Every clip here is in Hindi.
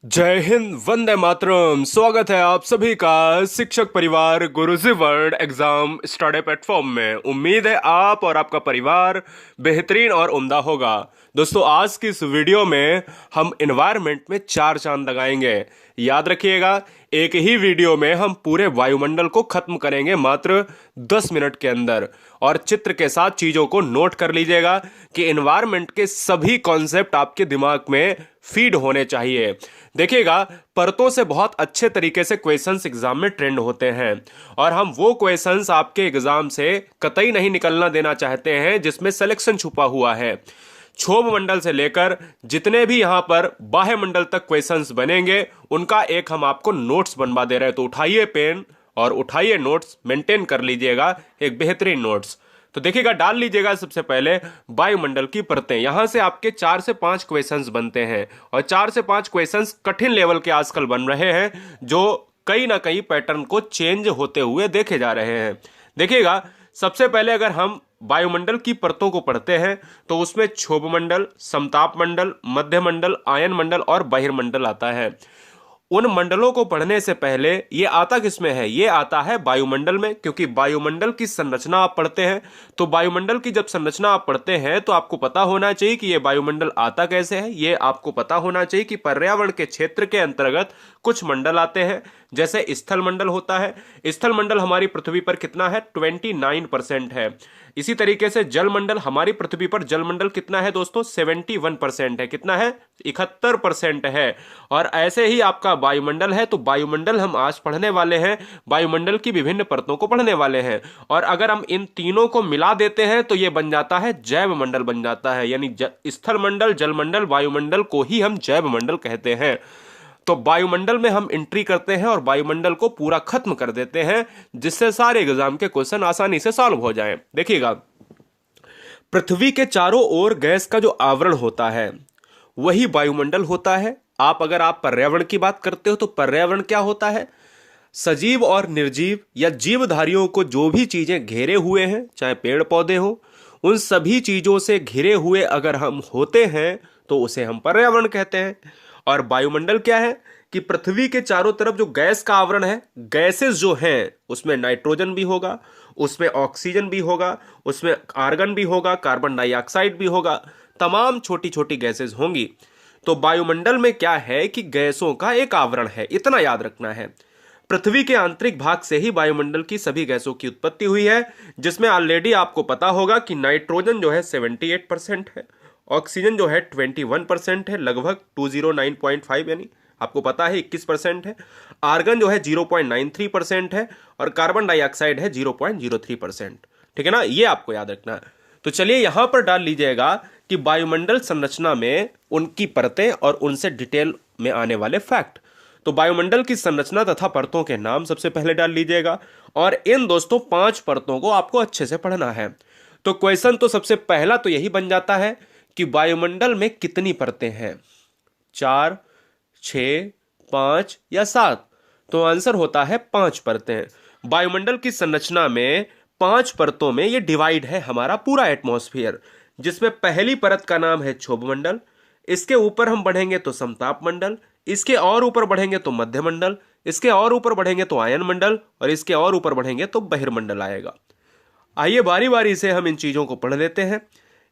जय हिंद, वंदे मातरम। स्वागत है आप सभी का शिक्षक परिवार गुरुजी वर्ल्ड एग्जाम स्टडी प्लेटफॉर्म में। उम्मीद है आप और आपका परिवार बेहतरीन और उम्दा होगा। दोस्तों, आज की इस वीडियो में हम एनवायरनमेंट में चार चांद लगाएंगे। याद रखिएगा, एक ही वीडियो में हम पूरे वायुमंडल को खत्म करेंगे मात्र 10 मिनट के अंदर। और चित्र के साथ चीजों को नोट कर लीजिएगा कि एनवायरनमेंट के सभी कॉन्सेप्ट आपके दिमाग में फीड होने चाहिए। देखिएगा, परतों से बहुत अच्छे तरीके से क्वेश्चंस एग्जाम में ट्रेंड होते हैं और हम वो क्वेश्चंस आपके एग्जाम से कतई नहीं निकलना देना चाहते हैं जिसमें सिलेक्शन छुपा हुआ है। क्षोभ मंडल से लेकर जितने भी यहां पर बाह्य मंडल तक क्वेश्चंस बनेंगे उनका एक हम आपको नोट्स बनवा दे रहे हैं। तो उठाइए पेन और उठाइए नोट्स, मेंटेन कर लीजिएगा एक बेहतरीन नोट्स। तो देखिएगा, डाल लीजिएगा सबसे पहले वायुमंडल की परतें। यहां से आपके 4 से 5 क्वेश्चंस बनते हैं और 4 से 5 क्वेश्चंस कठिन लेवल के आजकल बन रहे हैं जो कहीं ना कहीं पैटर्न को चेंज होते हुए देखे जा रहे हैं। देखिएगा, सबसे पहले अगर हम वायुमंडल की परतों को पढ़ते हैं तो उसमें क्षोभ मंडल, समताप मंडल, मध्य मंडल, आयन मंडल और बहिर्मंडल आता है। उन मंडलों को पढ़ने से पहले ये आता किसमें है? ये आता है वायुमंडल में, क्योंकि वायुमंडल की संरचना आप पढ़ते हैं। तो वायुमंडल की जब संरचना आप पढ़ते हैं तो आपको पता होना चाहिए कि ये वायुमंडल आता कैसे है। ये आपको पता होना चाहिए कि पर्यावरण के क्षेत्र के अंतर्गत कुछ मंडल आते हैं, जैसे स्थल मंडल होता है। स्थल मंडल हमारी पृथ्वी पर कितना है? 29% है। इसी तरीके से जल मंडल, हमारी पृथ्वी पर जल मंडल कितना है दोस्तों? 71% है। कितना है? 71% है। और ऐसे ही आपका वायुमंडल है। तो वायुमंडल हम आज पढ़ने वाले हैं, वायुमंडल की विभिन्न परतों को पढ़ने वाले हैं। और अगर हम इन तीनों को मिला देते हैं तो यह बन जाता है जैव मंडल बन जाता है। यानी स्थल मंडल, जल मंडल, वायुमंडल को ही हम जैव मंडल कहते हैं। तो वायुमंडल में हम एंट्री करते हैं और वायुमंडल को पूरा खत्म कर देते हैं, जिससे सारे एग्जाम के क्वेश्चन आसानी से सॉल्व हो जाएं। देखिएगा, पृथ्वी के चारों ओर गैस का जो आवरण होता है वही वायुमंडल होता है। अगर आप पर्यावरण की बात करते हो तो पर्यावरण क्या होता है? सजीव और निर्जीव या जीवधारियों को जो भी चीजें घेरे हुए हैं, चाहे पेड़ पौधे हो, उन सभी चीजों से घिरे हुए अगर हम होते हैं तो उसे हम पर्यावरण कहते हैं। और वायुमंडल क्या है कि पृथ्वी के चारों तरफ जो गैस का आवरण है, गैसेस जो हैं उसमें नाइट्रोजन भी होगा, उसमें ऑक्सीजन भी होगा, उसमें आर्गन भी होगा, कार्बन डाइऑक्साइड भी होगा, तमाम छोटी छोटी गैसेस होंगी। तो वायुमंडल में क्या है कि गैसों का एक आवरण है, इतना याद रखना है। पृथ्वी के आंतरिक भाग से ही वायुमंडल की सभी गैसों की उत्पत्ति हुई है, जिसमें ऑलरेडी आपको पता होगा कि नाइट्रोजन जो है 78% है, ऑक्सीजन जो है 21% है, लगभग 209.5, यानी आपको पता है 21% है, आर्गन जो है 0.93% है और कार्बन डाइऑक्साइड है 0.03%। ठीक है ना, ये आपको याद रखना है। तो चलिए यहां पर डाल लीजिएगा कि वायुमंडल संरचना में उनकी परतें और उनसे डिटेल में आने वाले फैक्ट। तो वायुमंडल की संरचना तथा परतों के नाम सबसे पहले डाल लीजिएगा और इन दोस्तों 5 परतों को आपको अच्छे से पढ़ना है। तो क्वेश्चन तो सबसे पहला तो यही बन जाता है कि वायुमंडल में कितनी परतें हैं? 4, 6, 5 या 7? तो आंसर होता है 5 परतें। वायुमंडल की संरचना में 5 परतों में ये डिवाइड है हमारा पूरा एटमॉस्फेयर, जिसमें पहली परत का नाम है क्षोभ मंडल, इसके ऊपर हम बढ़ेंगे तो समताप मंडल, इसके और ऊपर बढ़ेंगे तो मध्य मंडल, इसके और ऊपर बढ़ेंगे तो आयन मंडल और इसके और ऊपर बढ़ेंगे तो बहिर्मंडल आएगा। आइए बारी बारी से हम इन चीजों को पढ़ लेते हैं।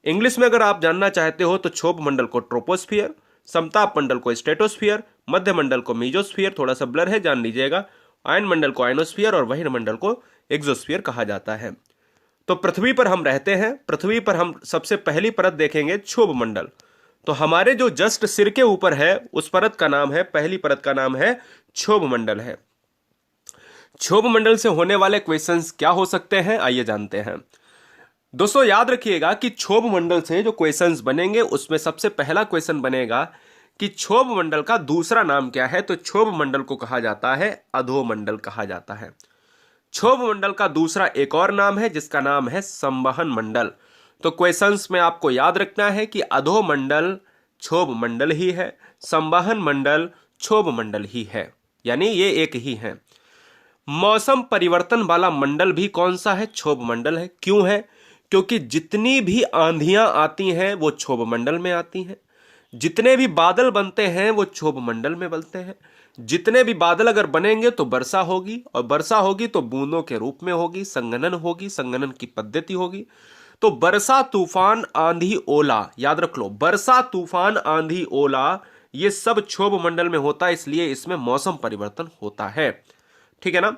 इंग्लिश में अगर आप जानना चाहते हो तो क्षोभ मंडल को ट्रोपोस्फियर, समताप मंडल को स्ट्रेटोस्फियर, मध्य मंडल को मीजोस्फियर, थोड़ा सा ब्लर है जान लीजिएगा, आयन मंडल को आयनोस्फियर और बहिर्मंडल को एक्सोस्फियर कहा जाता है। तो पृथ्वी पर हम रहते हैं, पृथ्वी पर हम सबसे पहली परत देखेंगे क्षोभ मंडल। तो हमारे जो जस्ट सिर के ऊपर है उस परत का नाम है, पहली परत का नाम है क्षोभ मंडल है। क्षोभ मंडल से होने वाले क्वेश्चंस क्या हो सकते हैं, आइए जानते हैं। दोस्तों याद रखिएगा कि क्षोभ मंडल से जो क्वेश्चंस बनेंगे उसमें सबसे पहला क्वेश्चन बनेगा कि क्षोभ मंडल का दूसरा नाम क्या है। तो क्षोभ मंडल को कहा जाता है अधोमंडल कहा जाता है। क्षोभ मंडल का दूसरा एक और नाम है जिसका नाम है संवहन मंडल। तो क्वेश्चंस में आपको याद रखना है कि अधोमंडल क्षोभ मंडल ही है, संवहन मंडल क्षोभ मंडल ही है, यानी ये एक ही है। मौसम परिवर्तन वाला मंडल भी कौन सा है? क्षोभ मंडल है। क्यों है? क्योंकि जितनी भी आंधियां आती हैं वो क्षोभ मंडल में आती हैं, जितने भी बादल बनते हैं वो क्षोभ मंडल में बनते हैं। जितने भी बादल अगर बनेंगे तो वर्षा होगी, और वर्षा होगी तो बूंदों के रूप में होगी, संघनन होगी, संघनन की पद्धति होगी। तो वर्षा, तूफान, आंधी, ओला, याद रख लो, वर्षा, तूफान, आंधी, ओला, ये सब क्षोभ मंडल में होता है, इसलिए इसमें मौसम परिवर्तन होता है। ठीक है ना।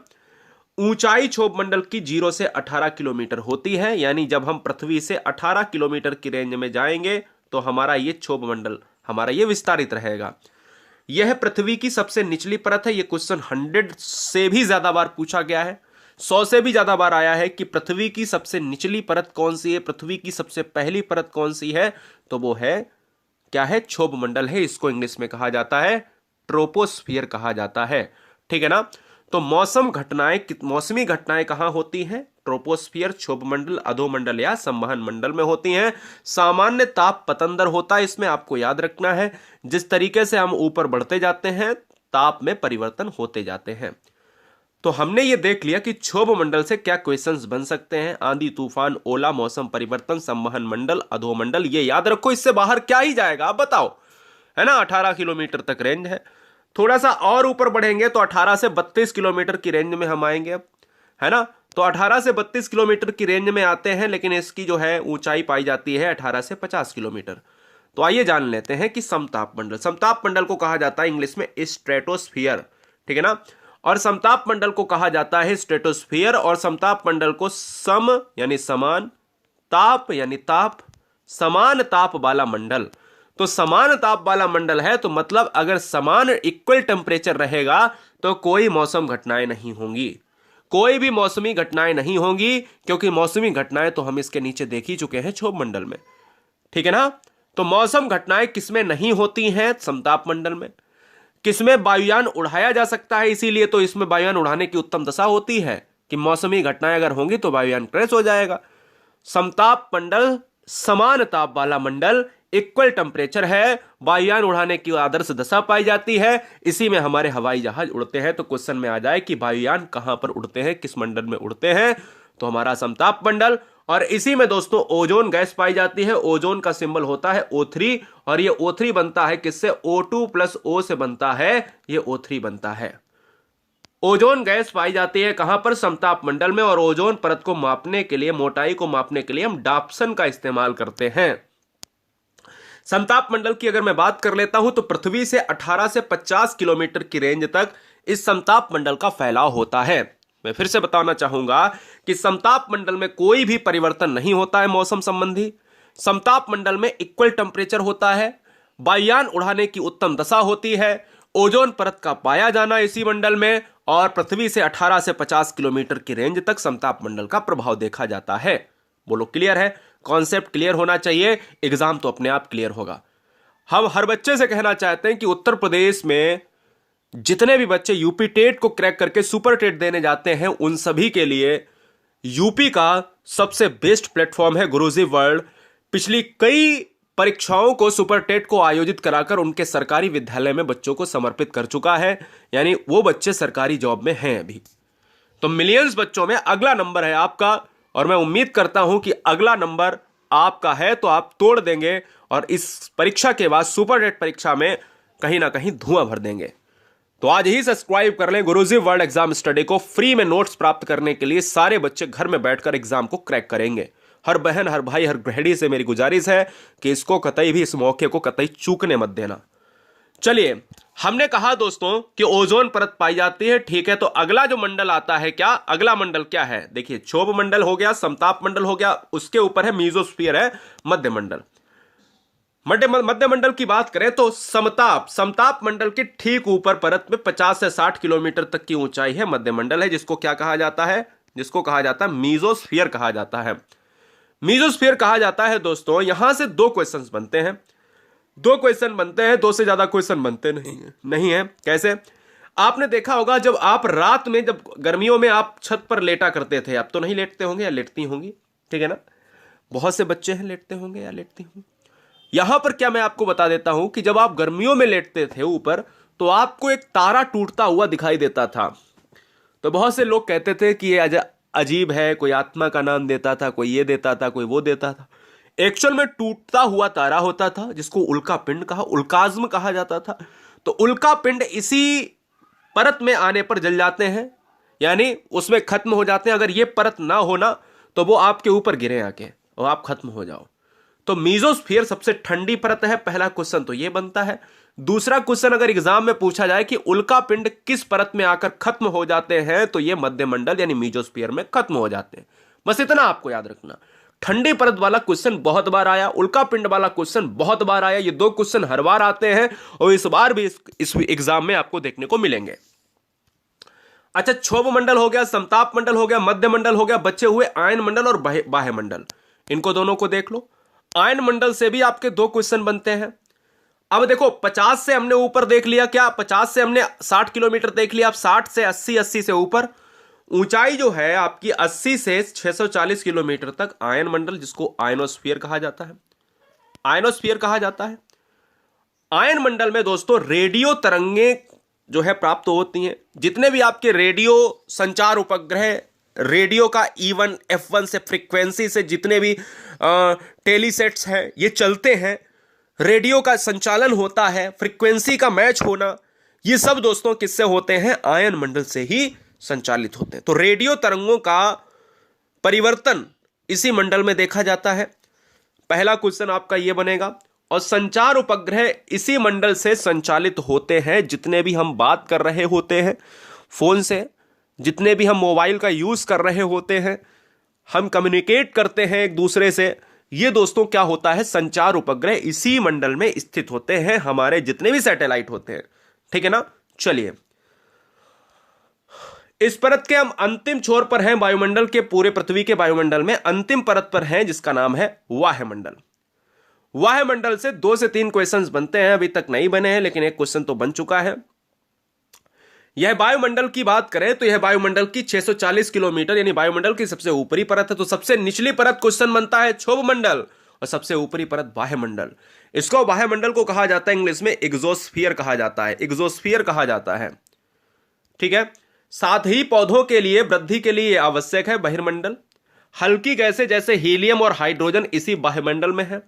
ऊंचाई क्षोभ मंडल की 0 से 18 किलोमीटर होती है, यानी जब हम पृथ्वी से 18 किलोमीटर की रेंज में जाएंगे तो हमारा ये क्षोभ मंडल हमारा ये विस्तारित रहेगा। यह पृथ्वी की सबसे निचली परत है। यह क्वेश्चन 100 से भी ज्यादा बार पूछा गया है, 100 से भी ज्यादा बार आया है कि पृथ्वी की सबसे निचली परत कौन सी है, पृथ्वी की सबसे पहली परत कौन सी है, तो वो है क्या है, क्षोभ मंडल है। इसको इंग्लिश में कहा जाता है ट्रोपोस्फियर कहा जाता है। ठीक है ना। तो मौसमी घटनाएं कहां होती हैं, ट्रोपोस्फियर, क्षोभ मंडल, अधोमंडल या संवहन मंडल में होती हैं। सामान्य ताप पतंदर होता है, इसमें आपको याद रखना है जिस तरीके से हम ऊपर बढ़ते जाते हैं ताप में परिवर्तन होते जाते हैं। तो हमने ये देख लिया कि क्षोभ मंडल से क्या क्वेश्चंस बन सकते हैं, आंधी, तूफान, ओला, मौसम परिवर्तन, संवहन मंडल, अधोमंडल, ये याद रखो। इससे बाहर क्या ही जाएगा आप बताओ, है ना। 18 किलोमीटर तक रेंज है। थोड़ा सा और ऊपर बढ़ेंगे तो 18 से 32 किलोमीटर की रेंज में हम आएंगे अब, है ना। तो 18 से 32 किलोमीटर की रेंज में आते हैं, लेकिन इसकी जो है ऊंचाई पाई जाती है 18 से 50 किलोमीटर। तो आइए जान लेते हैं कि समताप मंडल, समताप मंडल को कहा जाता है इंग्लिश में स्ट्रेटोस्फियर। ठीक है ना। और समताप मंडल को कहा जाता है स्ट्रेटोस्फियर, और समताप मंडल को सम यानी समान, ताप यानी ताप, समान ताप वाला मंडल। तो समान ताप वाला मंडल है तो मतलब अगर समान इक्वल टेम्परेचर रहेगा तो कोई मौसम घटनाएं नहीं होंगी, कोई भी मौसमी घटनाएं नहीं होंगी, क्योंकि मौसमी घटनाएं तो हम इसके नीचे देख ही चुके हैं क्षोभ मंडल में। ठीक है ना। तो मौसम घटनाएं किसमें नहीं होती हैं, समताप मंडल में। किसमें वायुयान उड़ाया जा सकता है, इसीलिए तो इसमें वायुयान उड़ाने की उत्तम दशा होती है कि मौसमी घटनाएं अगर होंगी तो वायुयान क्रैश हो जाएगा। समताप मंडल समान ताप वाला मंडल, इक्वल टेम्परेचर है, वायुयान उड़ाने की आदर्श दशा पाई जाती है, इसी में हमारे हवाई जहाज उड़ते हैं। तो क्वेश्चन में आ जाए कि वायुयान कहां पर उड़ते हैं, किस मंडल में उड़ते हैं, तो हमारा समताप मंडल। और इसी में दोस्तों ओजोन गैस पाई जाती है। ओजोन का सिंबल होता है O3, और ये O3 बनता है किससे, O2 प्लस O से बनता है, ये O3 बनता है। ओजोन गैस पाई जाती है कहां पर, समताप मंडल में। और ओजोन परत को मापने के लिए, मोटाई को मापने के लिए हम डाप्सन का इस्तेमाल करते हैं। समताप मंडल की अगर मैं बात कर लेता हूं तो पृथ्वी से 18 से 50 किलोमीटर की रेंज तक इस समताप मंडल का फैलाव होता है। मैं फिर से बताना चाहूंगा कि समताप मंडल में कोई भी परिवर्तन नहीं होता है मौसम संबंधी। समताप मंडल में इक्वल टेम्परेचर होता है, वायुयान उड़ाने की उत्तम दशा होती है, ओजोन परत का पाया जाना इसी मंडल में, और पृथ्वी से 18 से 50 किलोमीटर की रेंज तक समताप मंडल का प्रभाव देखा जाता है। बोलो क्लियर है, कॉन्सेप्ट क्लियर होना चाहिए, एग्जाम तो अपने आप क्लियर होगा। हम हर बच्चे से कहना चाहते हैं कि उत्तर प्रदेश में जितने भी बच्चे यूपी टेट को क्रैक करके सुपर टेट देने जाते हैं उन सभी के लिए यूपी का सबसे बेस्ट प्लेटफॉर्म है गुरुजी वर्ल्ड। पिछली कई परीक्षाओं को, सुपर टेट को आयोजित कराकर उनके सरकारी विद्यालय में बच्चों को समर्पित कर चुका है, यानी वो बच्चे सरकारी जॉब में हैं अभी। तो मिलियंस बच्चों में अगला नंबर है आपका, और मैं उम्मीद करता हूं कि अगला नंबर आपका है तो आप तोड़ देंगे, और इस परीक्षा के बाद सुपर टेट परीक्षा में कहीं ना कहीं धुआं भर देंगे। तो आज ही सब्सक्राइब कर लें गुरुजी वर्ल्ड एग्जाम स्टडी को। फ्री में नोट्स प्राप्त करने के लिए सारे बच्चे घर में बैठकर एग्जाम को क्रैक करेंगे। हर बहन, हर भाई, हर गृहिणी से मेरी गुजारिश है कि इसको कतई भी, इस मौके को कतई चूकने मत देना। चलिए, हमने कहा दोस्तों कि ओजोन परत पाई जाती है, ठीक है। तो अगला जो मंडल आता है, क्या अगला मंडल क्या है, देखिए, क्षोभ मंडल हो गया, समताप मंडल हो गया, उसके ऊपर है मीजोस्फीयर, है मध्य मंडल। मध्य मंडल की बात करें तो समताप मंडल के ठीक ऊपर परत में 50 से 60 किलोमीटर तक की ऊंचाई है, मध्य मंडल है, जिसको क्या कहा जाता है, जिसको कहा जाता है मीजोस्फीयर कहा जाता है। मीजोस्फीयर कहा जाता है दोस्तों। यहां से दो क्वेश्चंस बनते हैं, दो क्वेश्चन बनते हैं, दो से ज्यादा क्वेश्चन बनते नहीं है। कैसे, आपने देखा होगा जब आप रात में, जब गर्मियों में आप छत पर लेटा करते थे, आप तो नहीं लेटते होंगे या लेटती होंगी, ठीक है ना। बहुत से बच्चे हैं लेटते होंगे या लेटती होंगी। यहां पर क्या मैं आपको बता देता हूं कि जब आप गर्मियों में लेटते थे ऊपर, तो आपको एक तारा टूटता हुआ दिखाई देता था। तो बहुत से लोग कहते थे कि ये अजीब है, कोई आत्मा का नाम देता था, कोई ये देता था, कोई वो देता था। एक्चुअल में टूटता हुआ तारा होता था जिसको उल्का पिंड कहा, उल्काज्म कहा जाता था। तो उल्का पिंड इसी परत में आने पर जल जाते हैं, यानी उसमें खत्म हो जाते हैं। अगर ये परत ना होना तो वो आपके ऊपर गिरे आके और आप खत्म हो जाओ। तो मीजोस्फीयर सबसे ठंडी परत है, पहला क्वेश्चन तो ये बनता है। दूसरा क्वेश्चन अगर एग्जाम में पूछा जाए कि उल्का पिंड किस परत में आकर खत्म हो जाते हैं, तो ये मध्यमंडल यानी मीजोस्फीयर में खत्म हो जाते हैं। बस इतना आपको याद रखना। ठंडी परत वाला क्वेश्चन बहुत बार आया, उल्का पिंड वाला क्वेश्चन बहुत बार आया। ये दो क्वेश्चन हर बार आते हैं और इस बार भी इस एग्जाम में आपको देखने को मिलेंगे। अच्छा, क्षोभ मंडल हो गया, समताप मंडल हो गया, मध्य मंडल हो गया, बचे हुए आयन मंडल और बाह्य मंडल। इनको दोनों को देख लो। आयन मंडल से भी आपके दो क्वेश्चन बनते हैं। अब देखो 50 से हमने ऊपर देख लिया, क्या 50 से हमने 60 किलोमीटर देख लिया। अब 60 से 80, 80 से ऊपर ऊंचाई जो है आपकी 80 से 640 किलोमीटर तक आयन मंडल, जिसको आयनोस्फीयर कहा जाता है। आयनोस्फीयर कहा जाता है। आयन मंडल में दोस्तों रेडियो तरंगे जो है प्राप्त होती हैं। जितने भी आपके रेडियो संचार उपग्रह, रेडियो का E1 F1 से फ्रीक्वेंसी से जितने भी टेलीसेट्स हैं ये चलते हैं, रेडियो का संचालन होता है, फ्रीक्वेंसी का मैच होना, ये सब दोस्तों किससे होते हैं? आयन मंडल से ही संचालित होते हैं। तो रेडियो तरंगों का परिवर्तन इसी मंडल में देखा जाता है। पहला क्वेश्चन आपका ये बनेगा। और संचार उपग्रह इसी मंडल से संचालित होते हैं। जितने भी हम बात कर रहे होते हैं फोन से, जितने भी हम मोबाइल का यूज कर रहे होते हैं, हम कम्युनिकेट करते हैं एक दूसरे से, ये दोस्तों क्या होता है? संचार उपग्रह इसी मंडल में स्थित होते हैं, हमारे जितने भी सैटेलाइट होते हैं। ठीक है ना? चलिए, इस परत के हम अंतिम छोर पर हैं वायुमंडल के, पूरे पृथ्वी के वायुमंडल में अंतिम परत पर हैं जिसका नाम है वायुमंडल। वायुमंडल से 2 से 3 क्वेश्चंस बनते हैं, अभी तक नहीं बने हैं लेकिन एक क्वेश्चन तो बन चुका है। यह वायुमंडल की बात करें तो यह वायुमंडल की 640 किलोमीटर यानी वायुमंडल की सबसे ऊपरी परत है। तो सबसे निचली परत क्वेश्चन बनता है क्षोभ मंडल और सबसे ऊपरी परत वायुमंडल। इसको वायुमंडल को कहा जाता है इंग्लिश में एग्जोस्फीयर कहा जाता है, एग्जोस्फीयर कहा जाता है। ठीक है। साथ ही पौधों के लिए वृद्धि के लिए आवश्यक है बहिर्मंडल। हल्की गैसें जैसे हीलियम और हाइड्रोजन इसी वायुमंडल में है।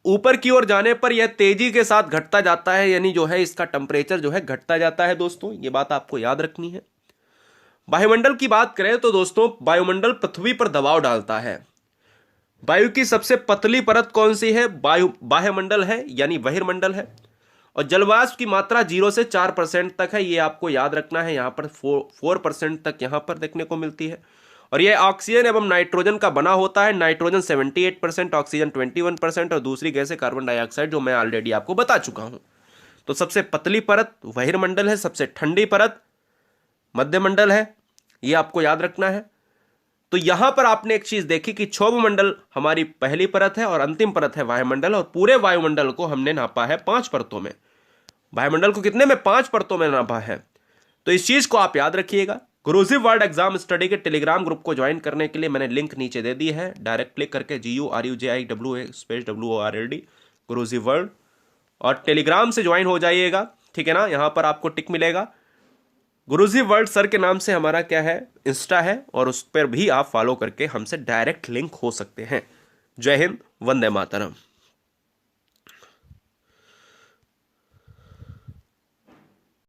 ऊपर की ओर जाने पर यह तेजी के साथ घटता जाता है, यानी जो है इसका टेम्परेचर जो है घटता जाता है। दोस्तों ये बात आपको याद रखनी है। वायुमंडल की बात करें तो दोस्तों वायुमंडल पृथ्वी पर दबाव डालता है। वायु की सबसे पतली परत कौन सी है? बाह्यमंडल है यानी बहिर्मंडल है। और जलवाष्प की मात्रा 0 से 4% तक है, ये आपको याद रखना है। यहां पर 4% तक यहां पर देखने को मिलती है। और यह ऑक्सीजन एवं नाइट्रोजन का बना होता है। नाइट्रोजन 78%, ऑक्सीजन 21% और दूसरी गैस है कार्बन डाइऑक्साइड, जो मैं ऑलरेडी आपको बता चुका हूं। तो सबसे पतली परत बहिर्मंडल है, सबसे ठंडी परत मध्यमंडल है, ये आपको याद रखना है। तो यहां पर आपने एक चीज देखी कि क्षोभ मंडल हमारी पहली परत है और अंतिम परत है वायुमंडल। और पूरे वायुमंडल को हमने नापा है 5 परतों में। वायुमंडल को कितने में? 5 परतों में नापा है। तो इस चीज को आप याद रखिएगा। गुरुजी वर्ल्ड एग्जाम स्टडी के टेलीग्राम ग्रुप को ज्वाइन करने के लिए मैंने लिंक नीचे दे दी है। डायरेक्ट क्लिक करके GURUJIWA_WORLD गुरुजी वर्ल्ड और टेलीग्राम से ज्वाइन हो जाइएगा। ठीक है ना? यहां पर आपको टिक मिलेगा। गुरुजी वर्ल्ड सर के नाम से हमारा क्या है? इंस्टा है, और उस पर भी आप फॉलो करके हमसे डायरेक्ट लिंक हो सकते हैं। जय हिंद, वंदे मातरम।